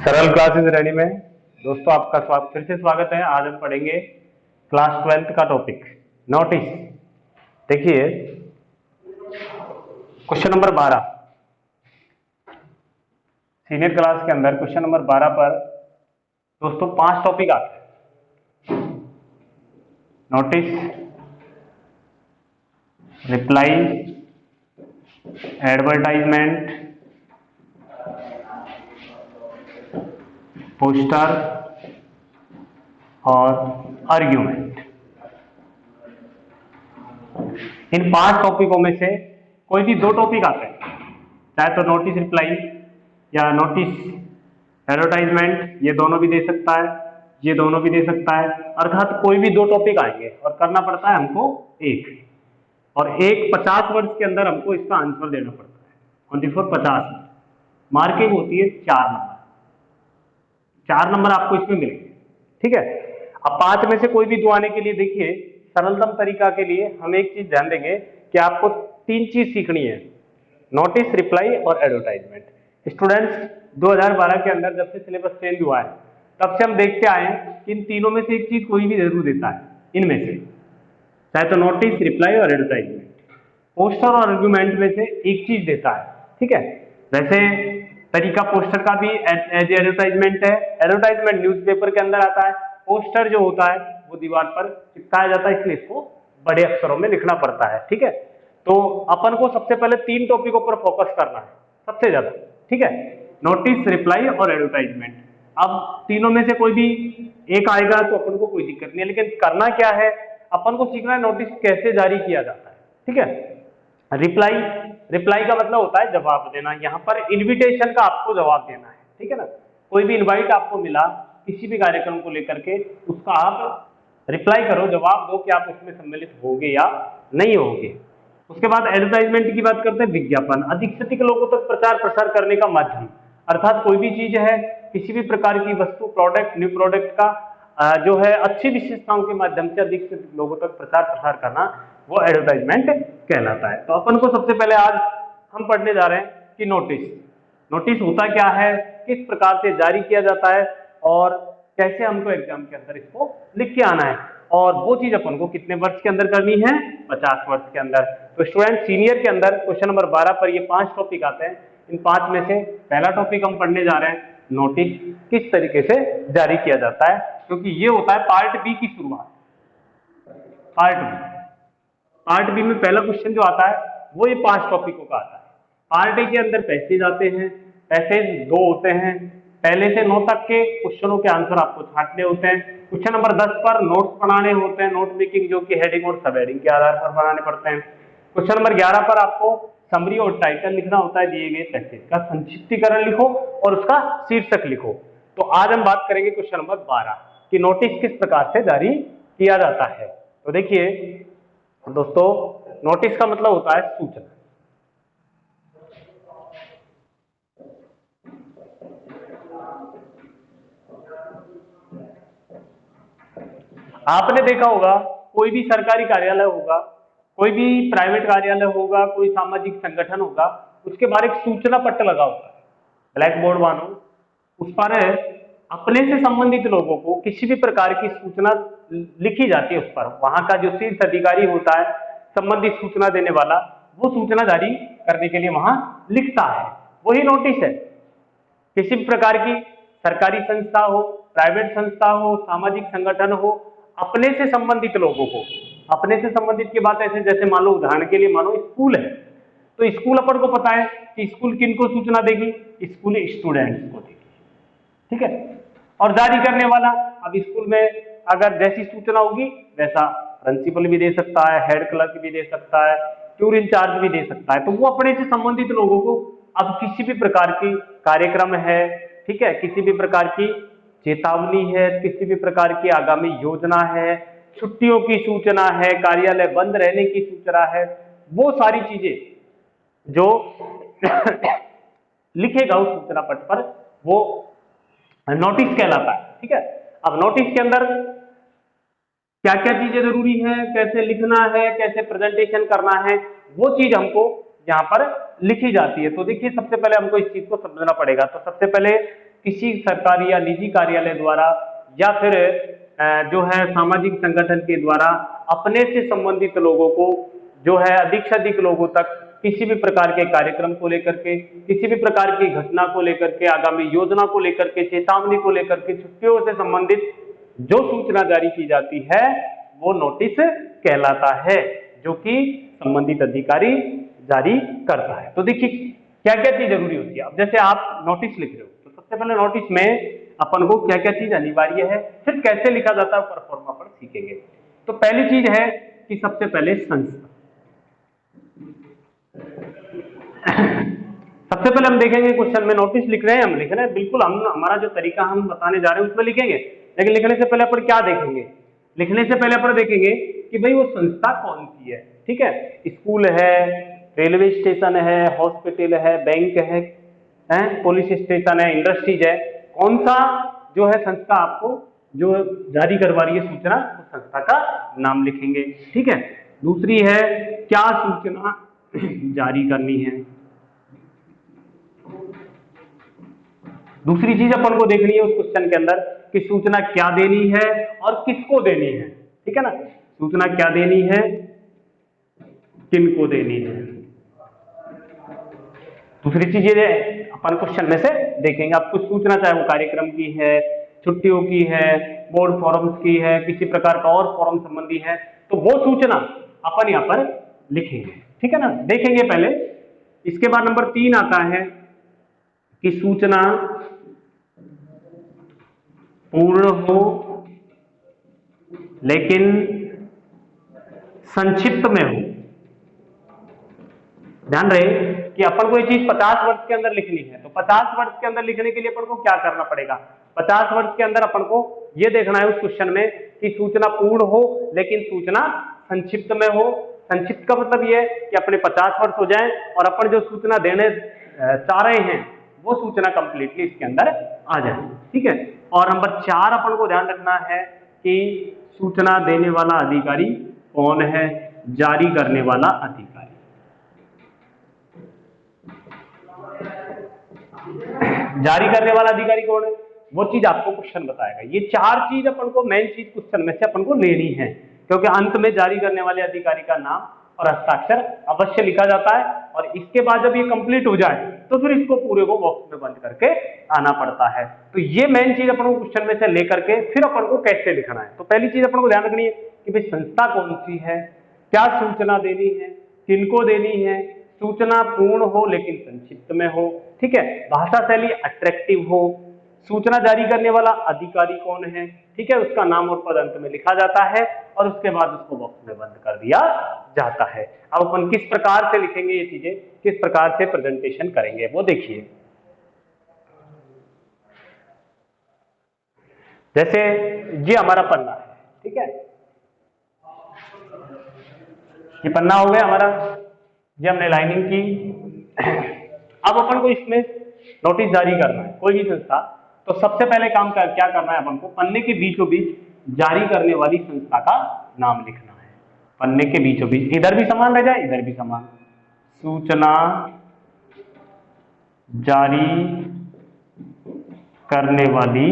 सरल classes ready में दोस्तों आपका फिर से स्वागत है। आज हम पढ़ेंगे क्लास 12th का टॉपिक नोटिस। देखिए क्वेश्चन नंबर 12 सीनियर क्लास के अंदर क्वेश्चन नंबर 12 पर दोस्तों 5 टॉपिक आते हैं। नोटिस, रिप्लाई, एडवर्टाइजमेंट, पोस्टर और आर्ग्यूमेंट। इन 5 टॉपिकों में से कोई भी 2 टॉपिक आते हैं, चाहे तो नोटिस रिप्लाई या नोटिस एडवर्टाइजमेंट, ये दोनों भी दे सकता है, ये दोनों भी दे सकता है। अर्थात कोई भी 2 टॉपिक आएंगे और करना पड़ता है हमको एक, और एक 50 वर्ड्स के अंदर हमको इसका आंसर देना पड़ता है। 24 50 मार्किंग होती है 4 नंबर। 4 नंबर आपको इसमें मिलेंगे, ठीक है। अब 5 में से कोई भी 2 आने के लिए देखिए सरलतम तरीका के लिए हम एक चीज ध्यान देंगे कि आपको 3 चीज सीखनी है, नोटिस, रिप्लाई और एडवर्टाइजमेंट। स्टूडेंट्स 2012 के अंदर जब से सिलेबस चेंज हुआ है तब से हम देखते आए हैं कि इन तीनों में से एक चीज कोई भी जरूर देता है, इनमें से चाहे तो नोटिस, रिप्लाई और एडवर्टाइजमेंट। पोस्टर और आर्गुमेंट में से एक चीज देता है, ठीक है। वैसे तरीका पोस्टर का भी एज एडवर्टाइजमेंट है। एडवर्टाइजमेंट न्यूज़पेपर के अंदर आता है, पोस्टर जो होता है वो दीवार पर चिपकाया जाता है, इसलिए इसको बड़े अक्षरों में लिखना पड़ता है, ठीक है। तो अपन को सबसे पहले 3 टॉपिकों पर फोकस करना है सबसे ज्यादा, ठीक है। नोटिस, रिप्लाई और एडवर्टाइजमेंट। अब तीनों में से कोई भी एक आएगा तो अपन को कोई दिक्कत नहीं है, लेकिन करना क्या है, अपन को सीखना है नोटिस कैसे जारी किया जाता है, ठीक है। रिप्लाई का मतलब होता है जवाब देना। यहाँ पर इनविटेशन का आपको जवाब देना है, ठीक है ना। कोई भी इनवाइट आपको मिला किसी भी कार्यक्रम को लेकर के, उसका आप रिप्लाई करो, जवाब दो कि आप उसमें सम्मिलित होगे या नहीं होगे। उसके बाद एडवर्टाइजमेंट की बात करते हैं, विज्ञापन, अधिक से अधिक लोगों तक प्रचार प्रसार करने का माध्यम। अर्थात कोई भी चीज है, किसी भी प्रकार की वस्तु, प्रोडक्ट, न्यू प्रोडक्ट का जो है अच्छी विशेषताओं के माध्यम से अधिक से अधिक लोगों तक प्रचार प्रसार करना, वो एडवर्टाइजमेंट कहलाता है। तो अपन को सबसे पहले आज हम पढ़ने जा रहे हैं कि नोटिस होता क्या है, किस प्रकार से जारी किया जाता है और कैसे हमको एग्जाम के अंदर इसको लिख के आना है, और वो चीज अपन को कितने वर्ष के अंदर करनी है, 50 वर्ष के अंदर। तो स्टूडेंट सीनियर के अंदर क्वेश्चन नंबर 12 पर ये 5 टॉपिक आते हैं। इन 5 में से पहला टॉपिक हम पढ़ने जा रहे हैं, नोटिस किस तरीके से जारी किया जाता है, क्योंकि ये होता है पार्ट बी की शुरुआत। पार्ट बी में पहला क्वेश्चन जो आता है वो ये 5 टॉपिकों का आता है। पार्ट ए के अंदर पैसेज आते हैं, पैसेज 2 होते हैं, पहले से 9 तक के क्वेश्चनों के आंसर आपको छांटने होते हैं। क्वेश्चन नंबर 10 पर नोट्स बनाने होते हैं, नोट मेकिंग, जो कि हेडिंग और सब हेडिंग के आधार पर बनाने पड़ते हैं। क्वेश्चन नंबर 11 पर आपको समरी और टाइटल लिखना होता है, दिए गए पैसेज का संक्षिप्तीकरण लिखो और उसका शीर्षक लिखो। तो आज हम बात करेंगे क्वेश्चन नंबर 12 कि नोटिस किस प्रकार से जारी किया जाता है। तो देखिए दोस्तों, नोटिस का मतलब होता है सूचना। आपने देखा होगा कोई भी सरकारी कार्यालय होगा, कोई भी प्राइवेट कार्यालय होगा, कोई सामाजिक संगठन होगा, उसके बाहर एक सूचना पट्ट लगा होता है, ब्लैक बोर्ड मानो, उस पर अपने से संबंधित लोगों को किसी भी प्रकार की सूचना लिखी जाती है। उस पर वहां का जो शीर्ष अधिकारी होता है, संबंधित सूचना देने वाला, वो सूचना जारी करने के लिए वहां लिखता है, वही नोटिस है। किसी भी प्रकार की सरकारी संस्था हो, प्राइवेट संस्था हो, सामाजिक संगठन हो, अपने से संबंधित लोगों को, अपने से संबंधित की बात ऐसे जैसे मान लो, उदाहरण के लिए मानो स्कूल है, तो स्कूल अपन को पता है कि स्कूल किनको सूचना देगी, स्कूल स्टूडेंट्स को देगी, ठीक है। और जारी करने वाला, अब स्कूल में अगर जैसी सूचना होगी वैसा प्रिंसिपल भी दे सकता है, हेड क्लर्क भी दे सकता है, टूर इंचार्ज भी दे सकता है। तो वो अपने से संबंधित लोगों को, अब किसी भी प्रकार की कार्यक्रम है, ठीक है, किसी भी प्रकार की चेतावनी है, किसी भी प्रकार की आगामी योजना है, छुट्टियों की सूचना है, कार्यालय बंद रहने की सूचना है, वो सारी चीजें जो लिखेगा उस सूचना पट पर, वो नोटिस कहलाता है, ठीक है। अब नोटिस के अंदर क्या क्या चीजें जरूरी है, कैसे लिखना है, कैसे प्रेजेंटेशन करना है, वो चीज हमको यहाँ पर लिखी जाती है। तो देखिए सबसे पहले हमको इस चीज को समझना पड़ेगा। तो सबसे पहले किसी सरकारी या निजी कार्यालय द्वारा या फिर जो है सामाजिक संगठन के द्वारा अपने से संबंधित लोगों को जो है अधिक से अधिक लोगों तक किसी भी प्रकार के कार्यक्रम को लेकर के, किसी भी प्रकार की घटना को लेकर के, आगामी योजना को लेकर के, चेतावनी को लेकर के, छुट्टियों से संबंधित जो सूचना जारी की जाती है वो नोटिस कहलाता है, जो कि संबंधित अधिकारी जारी करता है। तो देखिए क्या क्या चीज जरूरी होती है। अब जैसे आप नोटिस लिख रहे हो तो सबसे पहले नोटिस में अपन को क्या क्या चीज अनिवार्य है, फिर कैसे लिखा जाता है परफॉर्मा पर सीखेंगे। तो पहली चीज है कि सबसे पहले संस्था। सबसे पहले हम देखेंगे क्वेश्चन में नोटिस लिख रहे हैं, हम लिख रहे हैं बिल्कुल हम हमारा जो तरीका हम बताने जा रहे हैं उसमें लिखेंगे, लेकिन लिखने से पहले अपन क्या देखेंगे, लिखने से पहले अपन देखेंगे कि भाई वो संस्था कौन सी है। ठीक है, स्कूल है, रेलवे स्टेशन है, हॉस्पिटल है, बैंक है, पुलिस स्टेशन है, इंडस्ट्रीज है, कौन सा जो है संस्था आपको जो जारी करवा रही है सूचना, उस संस्था का नाम लिखेंगे। ठीक है, दूसरी है क्या सूचना जारी करनी है। दूसरी चीज अपन को देखनी है उस क्वेश्चन के अंदर कि सूचना क्या देनी है और किसको देनी है। ठीक है ना, सूचना क्या देनी है, किनको देनी है। दूसरी चीज ये अपन क्वेश्चन में से देखेंगे, आपको सूचना चाहे वो कार्यक्रम की है, छुट्टियों की है, बोर्ड फॉरम्स की है, किसी प्रकार का और फॉरम संबंधी है, तो वो सूचना अपन यहां पर लिखेंगे। ठीक है ना, देखेंगे पहले। इसके बाद नंबर 3 आता है कि सूचना पूर्ण हो लेकिन संक्षिप्त में हो। ध्यान रहे कि अपन को ये चीज 50 वर्ष के अंदर लिखनी है, तो 50 वर्ष के अंदर लिखने के लिए अपन को क्या करना पड़ेगा, 50 वर्ष के अंदर अपन को ये देखना है उस क्वेश्चन में कि सूचना पूर्ण हो लेकिन सूचना संक्षिप्त में हो। संक्षिप्त का मतलब ये है कि अपने 50 वर्ष हो जाएं और अपन जो सूचना देने चाह रहे हैं वो सूचना कंप्लीटली इसके अंदर आ जाए। ठीक है, और नंबर 4 अपन को ध्यान रखना है कि सूचना देने वाला अधिकारी कौन है, जारी करने वाला अधिकारी। जारी करने वाला अधिकारी कौन है वो चीज आपको क्वेश्चन बताएगा। ये 4 चीज अपन को मेन चीज क्वेश्चन में से अपन को लेनी है, क्योंकि अंत में जारी करने वाले अधिकारी का नाम और हस्ताक्षर अवश्य लिखा जाता है, और इसके बाद जब ये कंप्लीट हो जाए तो फिर इसको पूरे को बॉक्स में बंद करके आना पड़ता है। तो ये मेन चीज अपन को क्वेश्चन में से लेकर के फिर अपन को कैसे लिखना है। तो पहली चीज अपन को ध्यान रखनी है कि भाई संस्था कौन सी है, क्या सूचना देनी है, किनको देनी है, सूचना पूर्ण हो लेकिन संक्षिप्त में हो। ठीक है, भाषा शैली अट्रैक्टिव हो, सूचना जारी करने वाला अधिकारी कौन है, ठीक है, उसका नाम और पद अंत में लिखा जाता है और उसके बाद उसको बॉक्स में बंद कर दिया जाता है। अब अपन किस प्रकार से लिखेंगे ये चीजें, किस प्रकार से प्रेजेंटेशन करेंगे वो देखिए। जैसे ये हमारा पन्ना है, ठीक है, ये पन्ना हो गया हमारा, ये हमने लाइनिंग की। अब अपन को इसमें नोटिस जारी करना है कोई भी संस्था, तो सबसे पहले काम क्या करना है अपन को, पन्ने के बीचों बीच जारी करने वाली संस्था का नाम लिखना है। पन्ने के बीचों बीच, इधर भी समान रह जाए इधर भी समान, सूचना जारी करने वाली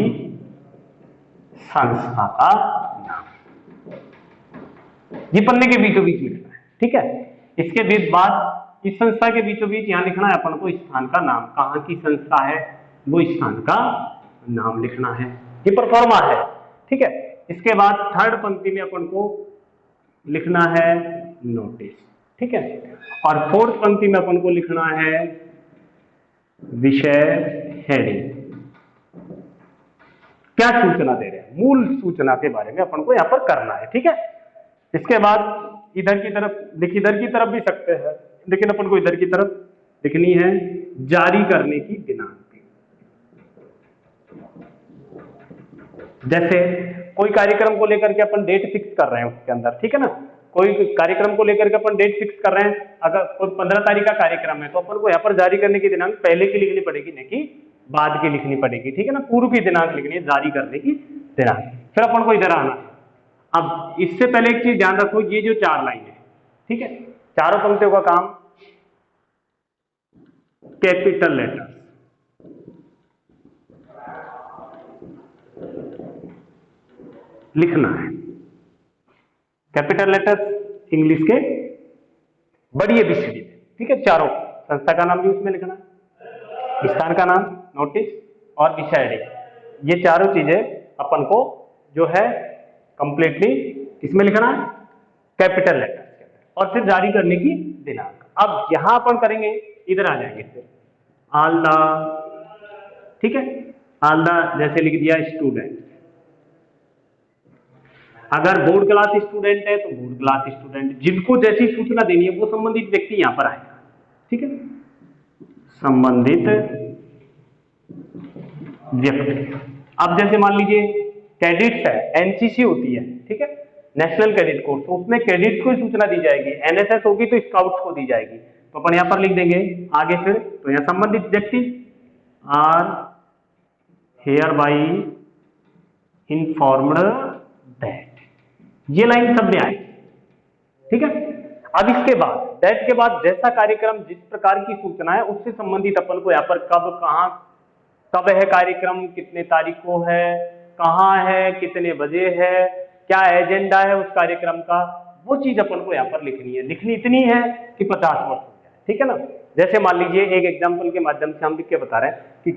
संस्था का नाम, ये पन्ने के बीचों बीच लिखना है। ठीक है, इसके बाद इस संस्था के बीचों बीच यहां लिखना है अपन को स्थान का नाम, कहां की संस्था है वो स्थान का नाम लिखना है। ये परफॉर्मा है। ठीक है, इसके बाद थर्ड पंक्ति में अपन को लिखना है नोटिस। ठीक है, और फोर्थ पंक्ति में अपन को लिखना है विषय हेडिंग, क्या सूचना दे रहे हैं, मूल सूचना के बारे में अपन को यहां पर करना है। ठीक है, इसके बाद इधर की तरफ देखिए, इधर की तरफ भी सकते हैं लेकिन अपन को इधर की तरफ लिखनी है जारी करने की दिनांक। जैसे कोई कार्यक्रम को लेकर के अपन डेट फिक्स कर रहे हैं उसके अंदर, ठीक है ना, कोई कार्यक्रम को लेकर के अपन डेट फिक्स कर रहे हैं, अगर कोई 15 तारीख का कार्यक्रम है तो अपन को यहाँ पर जारी करने की दिनांक पहले की लिखनी पड़ेगी नहीं कि बाद की लिखनी पड़ेगी। ठीक है ना, पूर्व की दिनांक लिखनी है, जारी करने की दिनांक। फिर अपन को इधर आना है। अब इससे पहले एक चीज ध्यान रखो, ये जो 4 लाइन है, ठीक है, चारों पंक्तियों का काम कैपिटल लेटर, लिखना है। कैपिटल लेटर्स इंग्लिश के बड़ी एबीसीडी, ठीक है, चारों। संस्था का नाम भी उसमें लिखना है, स्थान का नाम, नोटिस और विषय आईडी, ये चारों चीजें अपन को जो है कंप्लीटली इसमें लिखना है कैपिटल लेटर्स के अंदर, और फिर जारी करने की दिनांक। अब यहां अपन करेंगे, इधर आ जाएंगे फिर ऑल द, ठीक है, ऑल द जैसे लिख दिया स्टूडेंट। अगर बोर्ड क्लास स्टूडेंट है तो बोर्ड क्लास स्टूडेंट, जिनको जैसी सूचना देनी है वो संबंधित व्यक्ति यहां पर आएगा, ठीक है, संबंधित व्यक्ति। अब जैसे मान लीजिए कैडेट्स है, एनसीसी होती है, ठीक है, नेशनल कैडेट कोर्स, तो उसमें कैडेट्स को सूचना दी जाएगी। एनएसएस होगी तो स्काउट्स को दी जाएगी, तो अपन यहां पर लिख देंगे आगे फिर, तो यहां संबंधित व्यक्ति are hereby informed that, ये लाइन सब में आएगी, ठीक है। अब इसके बाद दैट के बाद जैसा कार्यक्रम जिस प्रकार की सूचना है उससे संबंधित अपन को यहाँ पर कब कहाँ कब है कार्यक्रम, कितने तारीख को है, कहाँ है, कितने बजे है, क्या एजेंडा है उस कार्यक्रम का, वो चीज अपन को यहाँ पर लिखनी है। लिखनी इतनी है कि 50 वर्ष हो जाए, ठीक है ना। जैसे मान लीजिए एक एग्जाम्पल के माध्यम से हम लिख के बता रहे हैं कि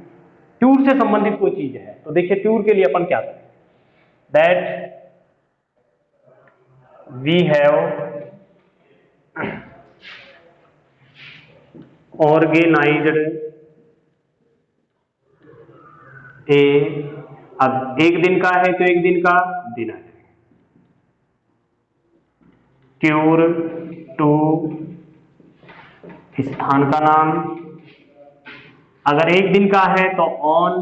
टूर से संबंधित कोई चीज है, तो देखिए टूर के लिए अपन क्या करें, दैट वी हैव ऑर्गेनाइज्ड ए, अब एक दिन का है तो एक दिन का दिन है, टूर टू स्थान का नाम, अगर एक दिन का है तो ऑन,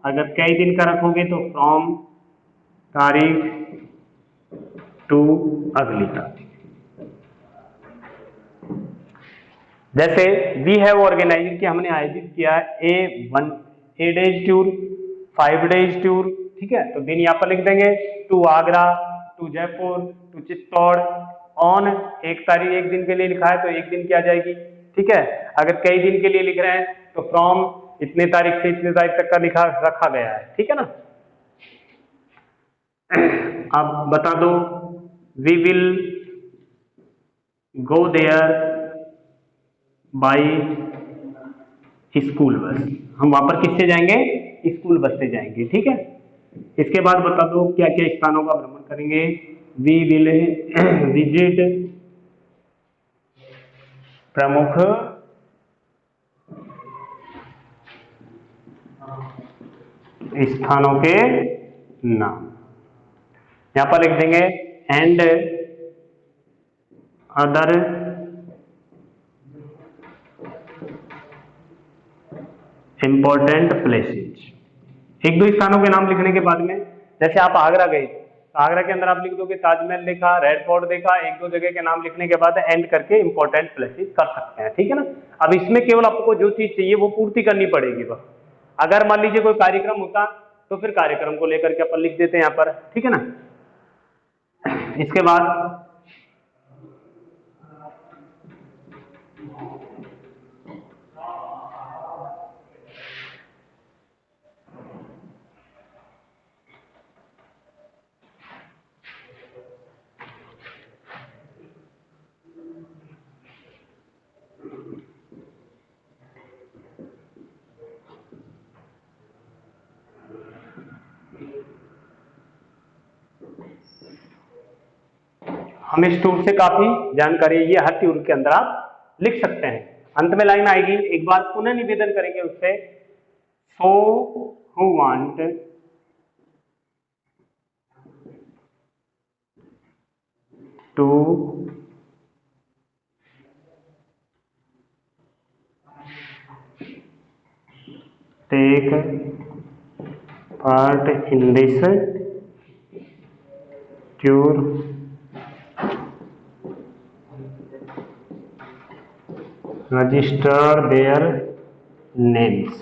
अगर कई दिन का रखोगे तो फ्रॉम, तारीख टू अगली तारीख। जैसे वी हैव ऑर्गेनाइज्ड कि हमने आयोजित किया a days tour, 5 days tour, ठीक है, तो दिन यहाँ पर लिख देंगे, to Agra, to Jaipur, to Chittaur, on एक तारीख, एक दिन के लिए लिखा है तो एक दिन की आ जाएगी, ठीक है। अगर कई दिन के लिए लिख रहे हैं तो फ्रॉम इतने तारीख से इतने तारीख तक का लिखा रखा गया है, ठीक है ना। अब बता दो, we will go there by school bus, हम वहां पर किससे जाएंगे, स्कूल बस से जाएंगे, ठीक है। इसके बाद बता दो क्या क्या स्थानों का भ्रमण करेंगे, वी विल विजिट प्रमुख स्थानों के नाम, यहां पर लिख देंगे एंड अदर इंपॉर्टेंट प्लेसेज। एक दो स्थानों के नाम लिखने के बाद में, जैसे आप आगरा गए तो आगरा के अंदर आप लिख दोगे ताजमहल देखा, रेड फोर्ट देखा, एक दो जगह के नाम लिखने के बाद एंड करके इंपॉर्टेंट प्लेसेज कर सकते हैं, ठीक है ना। अब इसमें केवल आपको जो चीज चाहिए वो पूर्ति करनी पड़ेगी बस। अगर मान लीजिए कोई कार्यक्रम होता तो फिर कार्यक्रम को लेकर के अपन लिख देते हैं यहाँ पर, ठीक है ना। इसके बाद हम इस टूर से काफी जानकारी ये हर टूर के अंदर आप लिख सकते हैं। अंत में लाइन आएगी, एक बार पुनः निवेदन करेंगे उससे, so who want to take part in this tour register their names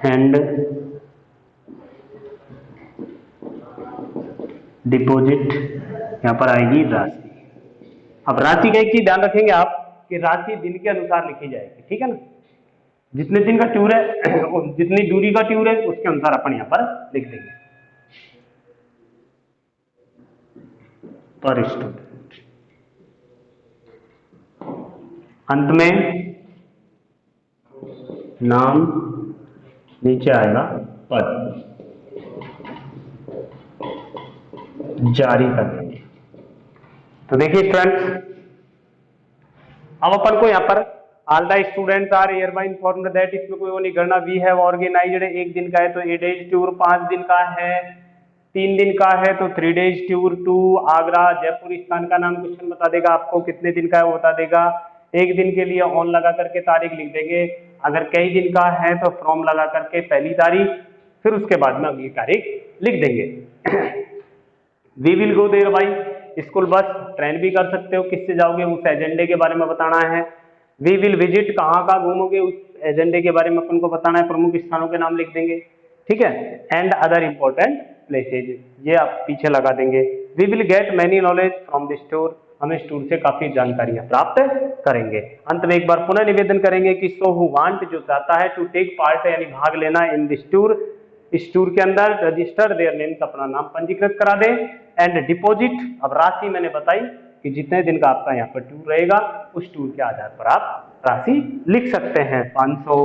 and deposit, यहाँ पर आएगी राशि। अब राशि का एक चीज ध्यान रखेंगे आप कि राशि दिन के अनुसार लिखी जाएगी, ठीक है ना। जितने दिन का टूर है जितनी दूरी का टूर है उसके अनुसार अपन यहाँ पर लिख देंगे। पर स्टूडेंट। अंत में नाम, नीचे आएगा पद, जारी कर देंगे। तो देखिए स्टूडेंट्स, अब अपन को यहाँ पर all the students are hereby informed that, इसमें कोई वो नहीं करना। वी हैव ऑर्गेनाइज्ड, एक दिन का है तो 8 डेज टूर, 5 दिन का है, 3 दिन का है तो 3 days tour to Agra Jaipur. स्थान का नाम क्वेश्चन बता देगा आपको, कितने दिन का है वो बता देगा। एक दिन के लिए ऑन लगा करके तारीख लिख देंगे, अगर कई दिन का है तो फ्रॉम लगा करके पहली तारीख, फिर उसके बाद में अगली तारीख लिख देंगे। We will go there by school bus, train भी कर सकते हो, किससे जाओगे उस एजेंडे के बारे में बताना है। वी विल विजिट, कहाँ कहाँ घूमोगे उस एजेंडे के बारे में अपन को बताना है, प्रमुख स्थानों के नाम लिख देंगे, ठीक है। एंड अदर इंपॉर्टेंट प्लेसेज, ये आप पीछे लगा देंगे। We will get many knowledge from the store, हम इस टूर से काफी जानकारियां प्राप्त करेंगे। अंत में एक बार पुनः निवेदन करेंगे कि सो हु वांट, जो चाहता है, टू टेक पार्ट यानी भाग लेना इन दिस टूर, इस टूर के अंदर, रजिस्टर देयर नेम्स, अपना नाम पंजीकृत करा दे। एंड डिपॉजिट, अब राशि मैंने बताई कि जितने दिन का आपका यहाँ पर टूर रहेगा उस टूर के आधार पर आप राशि लिख सकते हैं, 500,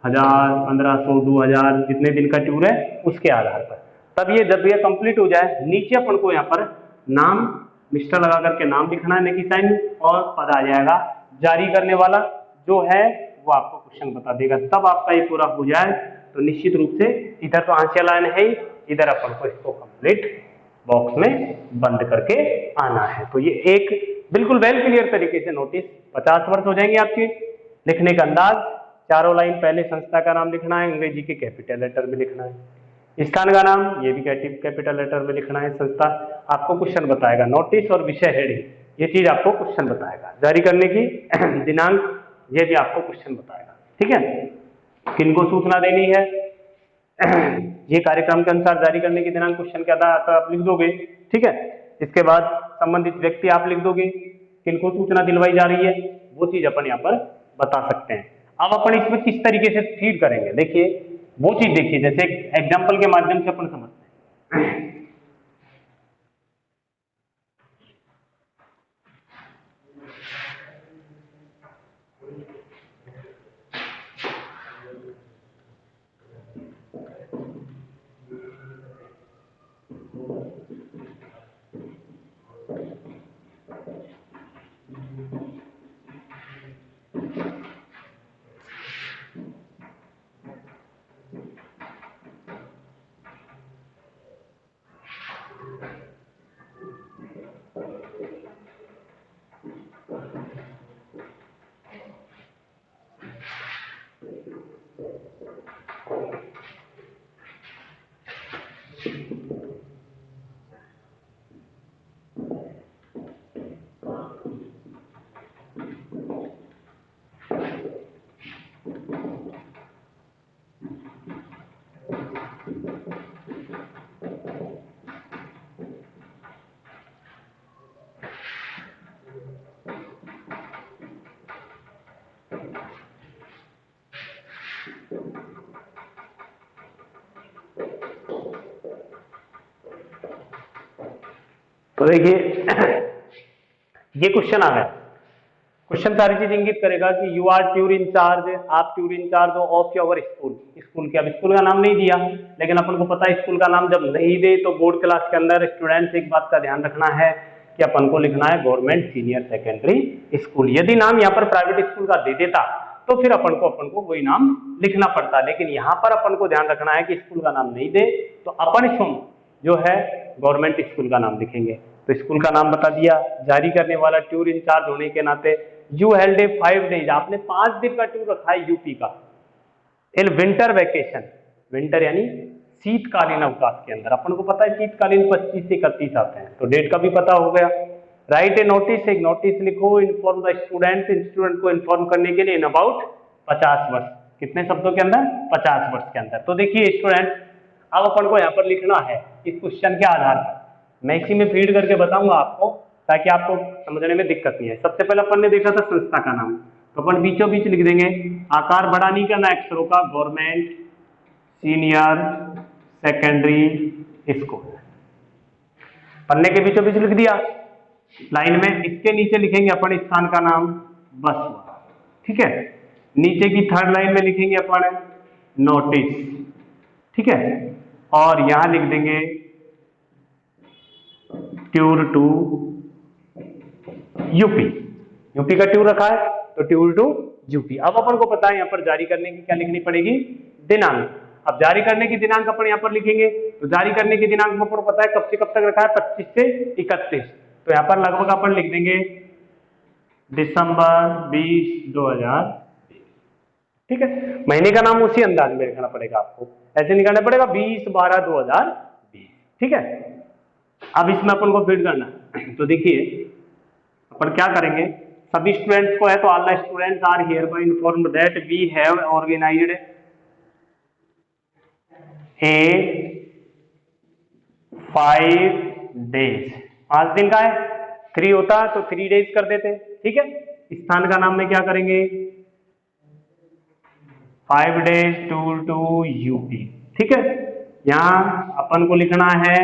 1000, 1500, 2000, जितने दिन का टूर है उसके आधार पर। तब ये जब ये कंप्लीट हो जाए, नीचे अपन को यहाँ पर नाम, मिस्टर लगा करके नाम लिखना है, नेकी साइन, और पद आ जाएगा जारी करने वाला जो है वो आपको क्वेश्चन बता देगा। तब आपका ये पूरा हो जाए तो निश्चित रूप से इधर तो आंसर लाइन है ही, इधर अपन को इसको कंप्लीट बॉक्स में बंद करके आना है। तो ये एक बिल्कुल वेल क्लियर तरीके से नोटिस 50 वर्ष हो जाएंगे आपके। लिखने का अंदाज, चारों लाइन पहले संस्था का नाम लिखना है, अंग्रेजी के कैपिटल लेटर में लिखना है, स्थान का नाम ये भी कैपिटल लेटर में लिखना है, संस्था आपको क्वेश्चन बताएगा, नोटिस और विषय हेडिंग ये चीज आपको क्वेश्चन बताएगा, जारी करने की दिनांक ये भी आपको क्वेश्चन बताएगा, ठीक है। किनको सूचना देनी है ये कार्यक्रम के अनुसार जारी करने की दिनांक क्वेश्चन के आधार पर आप लिख दोगे, ठीक है। इसके बाद संबंधित व्यक्ति आप लिख दोगे, किनको सूचना दिलवाई जा रही है वो चीज अपन यहाँ पर बता सकते हैं। अब अपन इसमें किस तरीके से फीड करेंगे, देखिए वो चीज देखिए, जैसे एग्जाम्पल के माध्यम से अपन समझते हैं। तो देखिए ये क्वेश्चन आ गया, क्वेश्चन सारी चीज इंगित करेगा कि यू आर ट्यूर इंचार्ज, आप ट्यूर इंचार्ज हो ऑफ योर स्कूल, स्कूल के, अब स्कूल का नाम नहीं दिया, लेकिन अपन को पता है स्कूल का नाम जब नहीं दे तो बोर्ड क्लास के अंदर स्टूडेंट्स एक बात का ध्यान रखना है कि अपन को लिखना है गवर्नमेंट सीनियर सेकेंडरी स्कूल। यदि नाम यहाँ पर प्राइवेट स्कूल का दे देता तो फिर अपन को वही नाम लिखना पड़ता, लेकिन यहाँ पर अपन को ध्यान रखना है कि स्कूल का नाम नहीं दे तो अपन जो है गवर्नमेंट स्कूल का नाम लिखेंगे। तो स्कूल का नाम बता दिया, जारी करने वाला ट्यूर इंचार्ज होने के नाते यू हेल्ड ए 5 डेज, आपने 5 दिन का टूर रखा है यूपी का, इन विंटर वैकेशन, विंटर यानी शीतकालीन अवकाश के अंदर, अपन को पता है शीतकालीन 25 से 31 आते हैं, तो डेट का भी पता हो गया। राइट ए नोटिस, एक नोटिस लिखो, इन्फॉर्म द स्टूडेंट, स्टूडेंट को इन्फॉर्म करने के लिए इन अबाउट 50 वर्ष, कितने शब्दों के अंदर 50 वर्ष के अंदर। तो देखिए स्टूडेंट अब अपन को यहाँ पर लिखना है इस क्वेश्चन के आधार पर, मैं इसी में फीड करके बताऊंगा आपको ताकि आपको समझने में दिक्कत नहीं है। सबसे पहले अपन ने देखा था संस्था का नाम, तो अपन बीचों बीच लिख देंगे, आकार बड़ा नहीं करना अक्षरों का, गवर्नमेंट सीनियर सेकेंडरी स्कूल, पन्ने के बीचों बीच लिख दिया। लाइन में इसके नीचे लिखेंगे अपन स्थान का नाम बसवा, ठीक है। नीचे की थर्ड लाइन में लिखेंगे अपन नोटिस, ठीक है। और यहां लिख देंगे टूर टू यूपी, यूपी का टूर रखा है तो टूर टू यूपी। अब अपन को पता है यहाँ पर जारी करने की क्या लिखनी पड़ेगी, दिनांक। अब जारी करने की दिनांक अपन यहाँ पर लिखेंगे, तो जारी करने की दिनांक में अपन को पता है कब से कब तक रखा है, 25 से 31। तो यहाँ पर लगभग अपन लिख देंगे दिसंबर 20, 2020, ठीक है। महीने का नाम उसी अंदाज में लिखना पड़ेगा आपको, ऐसे निकालना पड़ेगा 20/12/2020, ठीक है। अब इसमें अपन को फिट करना है, तो देखिए अपन क्या करेंगे, सभी स्टूडेंट्स को है तो all the students are hereby informed that we have organised a 5 days, 5 दिन का है, 3 होता तो 3 days कर देते, ठीक है। स्थान का नाम में क्या करेंगे 5 days टूर टू यूपी, ठीक है। यहां अपन को लिखना है,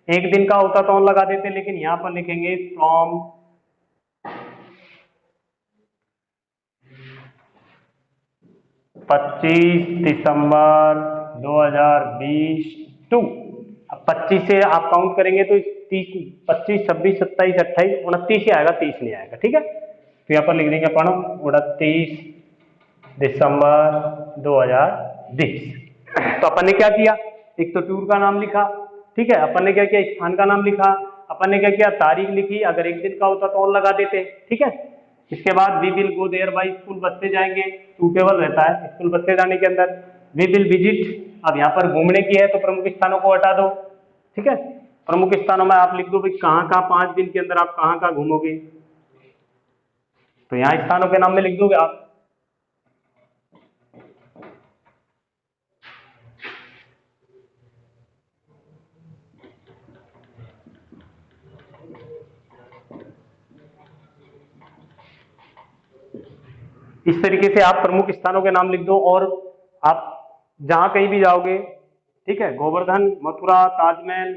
एक दिन का होता तो ऑन लगा देते, लेकिन यहां पर लिखेंगे फ्रॉम 25 दिसंबर 2020 टू, अब 25 से आप काउंट करेंगे तो 30, 25, 26, 27, 28, 29 ही आएगा, 30 नहीं आएगा, ठीक है। तो यहाँ पर लिख देंगे अपन 29 दिसंबर 2020। तो अपन ने क्या किया, एक तो टूर का नाम लिखा, ठीक है। अपन ने क्या किया, स्थान का नाम लिखा, अपन ने क्या किया, तारीख लिखी, अगर एक दिन का होता तो ऑन लगा देते, ठीक है। इसके बाद we will go there by, school bus से जाएंगे, सूटेबल रहता है स्कूल बस से जाने के अंदर। वी विल विजिट, अब यहाँ पर घूमने की है तो प्रमुख स्थानों को हटा दो, ठीक है। प्रमुख स्थानों में आप लिख दो भाई कहाँ कहाँ 5 दिन के अंदर आप कहाँ कहाँ घूमोगे, तो यहाँ स्थानों के नाम में लिख दोगे आप। इस तरीके से आप प्रमुख स्थानों के नाम लिख दो, और आप जहां कहीं भी जाओगे, ठीक है, गोवर्धन, मथुरा, ताजमहल,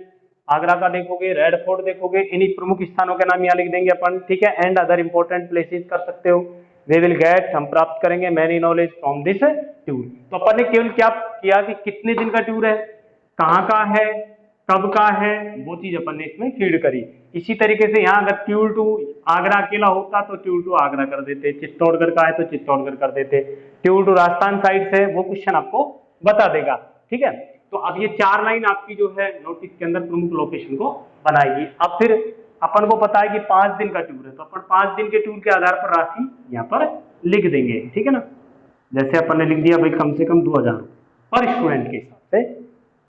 आगरा का देखोगे, रेड फोर्ट देखोगे, इन्हीं प्रमुख स्थानों के नाम यहाँ लिख देंगे अपन, ठीक है। एंड अदर इंपॉर्टेंट प्लेसेस कर सकते हो। वे विल गेट, हम प्राप्त करेंगे many knowledge from this tour. तो अपन ने केवल क्या किया कि कितने दिन का टूर है, कहाँ का है, कब का है, वो चीज अपन ने इसमें फीड करी। इसी तरीके से यहाँ अगर टूर टू आगरा अकेला होता तो टूर टू आगरा कर देते, चित्तौड़गढ़ का है तो चित्तौड़गढ़ कर देते, टूर टू राजस्थान साइड से वो क्वेश्चन आपको बता देगा, ठीक है। तो अब ये 4 लाइन आपकी जो है नोटिस के अंदर प्रमुख लोकेशन को बनाएगी। अब फिर अपन को पता है कि 5 दिन का टूर है, तो अपन 5 दिन के टूर के आधार पर राशि यहाँ पर लिख देंगे, ठीक है ना। जैसे अपन ने लिख दिया भाई कम से कम 2000 पर स्टूडेंट के हिसाब से